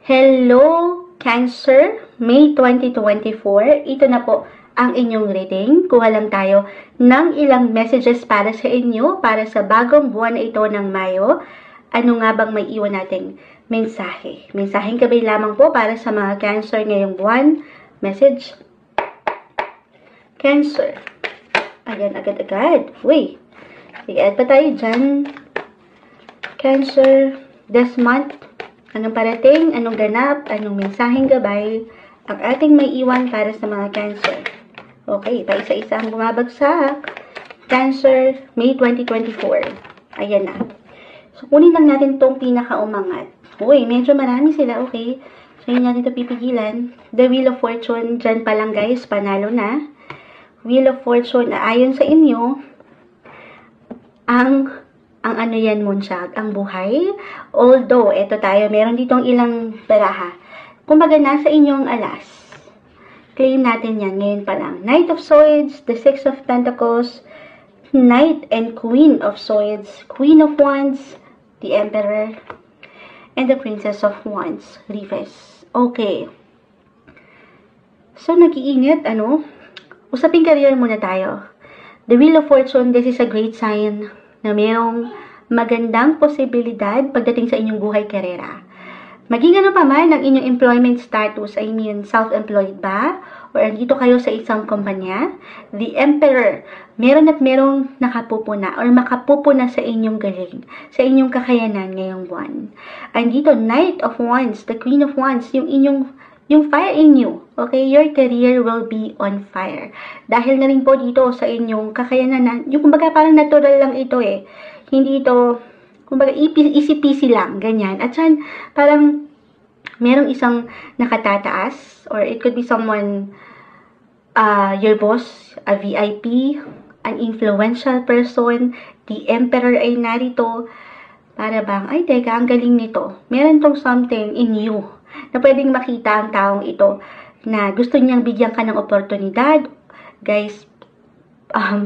Hello, Cancer, May 2024. Ito na po ang inyong reading. Kuha lang tayo ng ilang messages para sa inyo, para sa bagong buwan ito ng Mayo. Ano nga bang may iwan nating mensahe? Mensaheng gabay lamang po para sa mga Cancer ngayong buwan. Message. Cancer. Ayan, agad-agad. Uy. Sige, add pa tayo dyan. Cancer, this month. Anong parating, anong ganap, anong mensaheng gabay ang ating may iwan para sa mga Cancer. Okay, paisa-isa ang bumabagsak. Cancer, May 2024. Ayan na. So, kunin lang natin itong pinaka-umangat. Uy, medyo marami sila, okay? So, yun natin ito pipigilan. The Wheel of Fortune, dyan pa lang guys, panalo na. Wheel of Fortune, ayon sa inyo, ang ano yan, Munsyag, ang buhay. Although, eto tayo, meron ditong ilang baraha. Kumbaga, nasa inyong alas. Claim natin yan ngayon pa lang. Knight of Swords, the Six of Pentacles, Knight and Queen of Swords, Queen of Wands, the Emperor, and the Princess of Wands, Reverse. Okay. So, nag-iingat, usaping career muna tayo. The Wheel of Fortune, this is a great sign na mayroong magandang posibilidad pagdating sa inyong buhay karera. Maging ano pa man ang inyong employment status, I mean, self-employed ba? Or andito kayo sa isang kumpanya? The Emperor, meron at merong nakapupuna or makapupuna sa inyong galing, sa inyong kakayanan ngayong buwan. Andito, Knight of Wands, the Queen of Wands, yung fire in you, okay? Your career will be on fire. Dahil na rin po dito sa inyong kakayanan, yung kumbaga parang natural lang ito eh. Hindi ito, kumbaga easy-peasy lang, ganyan. At yan, parang merong isang nakatataas, or it could be someone, your boss, a VIP, an influential person, the Emperor ay narito, para bang, ay teka, ang galing nito. Meron tong something in you na pwedeng makita ang taong ito na gusto niyang bigyan ka ng oportunidad. Guys,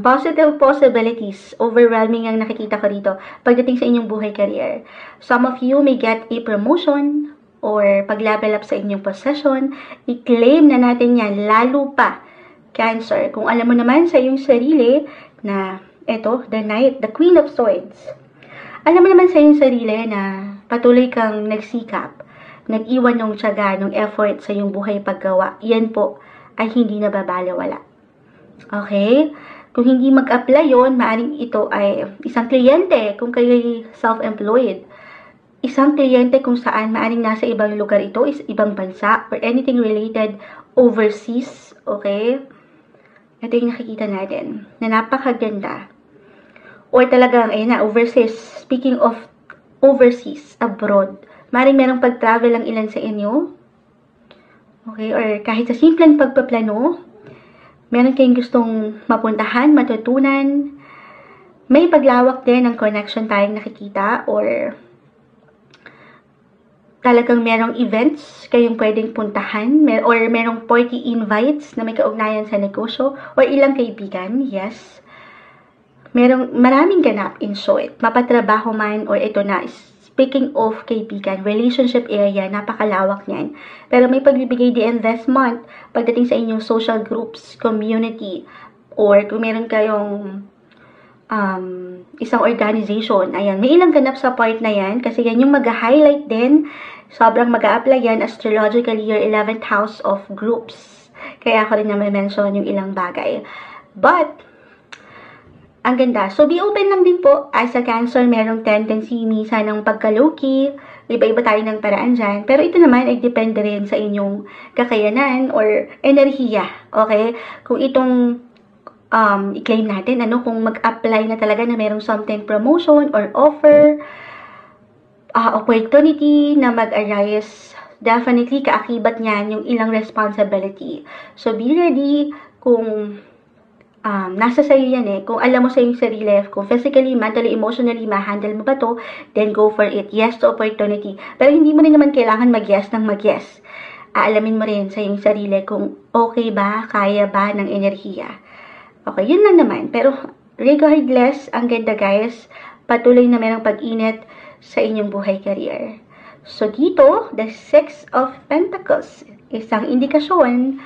positive possibilities, overwhelming ang nakikita ko dito pagdating sa inyong buhay career. Some of you may get a promotion or pag-level up sa inyong possession. I-claim na natin yan, lalo pa, Cancer. Kung alam mo naman sa iyong sarili na eto, the Knight, the Queen of Swords. Alam mo naman sa iyong sarili na patuloy kang nagsikap, nag-iwan ng tiyaga, ng effort sa iyong buhay paggawa, yan po ay hindi nababalewala. Okay? Kung hindi mag-apply yon, maaaring ito ay isang kliyente kung kayo'y self-employed. Isang kliyente kung saan maaaring nasa ibang lugar ito, ibang bansa, or anything related overseas. Okay? Ito yung nakikita natin na napakaganda. Or talagang, ayun na, overseas. Speaking of overseas, abroad, maring merong pag-travel ang ilan sa inyo. Okay, or kahit sa simpleng pagpaplano, meron kayong gustong mapuntahan, matutunan. May paglawak din ng connection tayong nakikita, or talagang merong events kayong pwedeng puntahan, or merong party invites na may kaugnayan sa negosyo, or ilang kaibigan, yes. Merong maraming ganap, in short, mapatrabaho man, or ito na, speaking of kaibigan, relationship area, napakalawak niyan. Pero may pagbibigay din this month pagdating sa inyong social groups, community, or kung meron kayong isang organization. Ayan, may ilang ganap sa part na yan kasi yan yung mag-highlight din. Sobrang mag-a-apply yan astrologically your 11th house of groups. Kaya ako rin naman mention yung ilang bagay. But, ang ganda. So, be open lang din po. As a Cancer, merong tendency minsan ng pagka-low-key. Iba-iba tayo ng paraan dyan. Pero ito naman ay depende rin sa inyong kakayanan or enerhiya. Okay? Kung itong i-claim natin, kung mag-apply na talaga na merong something promotion or offer, opportunity na mag-arise, definitely kaakibat niyan yung ilang responsibility. So, be ready kung nasa sa'yo yan eh. Kung alam mo sa iyong sarili, kung physically, mentally, emotionally, ma-handle mo ba to, then go for it. Yes to opportunity. Pero hindi mo rin naman kailangan mag-yes ng mag-yes. Aalamin mo rin sa iyong sarili kung okay ba, kaya ba ng enerhiya. Okay, yun lang naman. Pero regardless, ang ganda guys, patuloy na merong pag-init sa inyong buhay career. So, dito, the Six of Pentacles, isang indikasyon,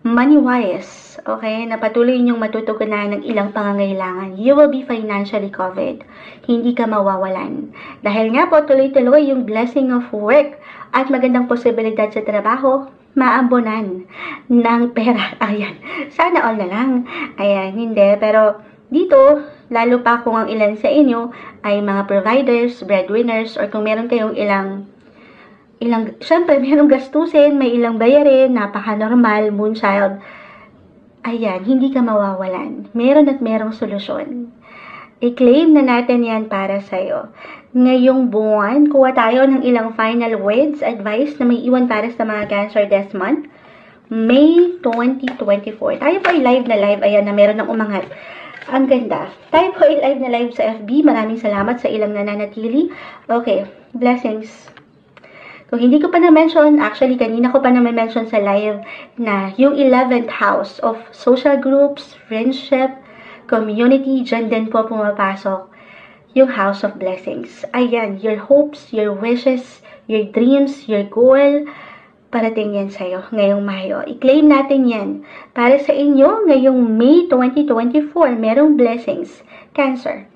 money-wise, okay, na patuloy niyong matutugunan ng ilang pangangailangan. You will be financially covered. Hindi ka mawawalan. Dahil nga po, tuloy-tuloy yung blessing of work at magandang posibilidad sa trabaho, maambunan ng pera. Ayan. Sana all na lang. Ayan, hindi. Pero dito, lalo pa kung ang ilan sa inyo ay mga providers, breadwinners, or kung meron kayong syempre, mayroong gastusin, may ilang bayarin, napaka-normal, moonchild. Ayan, hindi ka mawawalan. Meron at merong solusyon. I-claim na natin yan para sa'yo. Ngayong buwan, kuha tayo ng ilang final words, advice na may iwan para sa mga Cancer this month. May 2024. Tayo po ay live na live. Ayan, na meron ng umangat. Ang ganda. Tayo po ay live na live sa FB. Maraming salamat sa ilang nananatili. Okay, blessings. Kung hindi ko pa na-mention, actually, kanina ko pa na-mention sa live na yung 11th house of social groups, friendship, community, dyan din po pumapasok yung house of blessings. Ayan, your hopes, your wishes, your dreams, your goal, parating yan sa'yo ngayong Mayo. I-claim natin yan. Para sa inyo, ngayong May 2024, merong blessings. Cancer.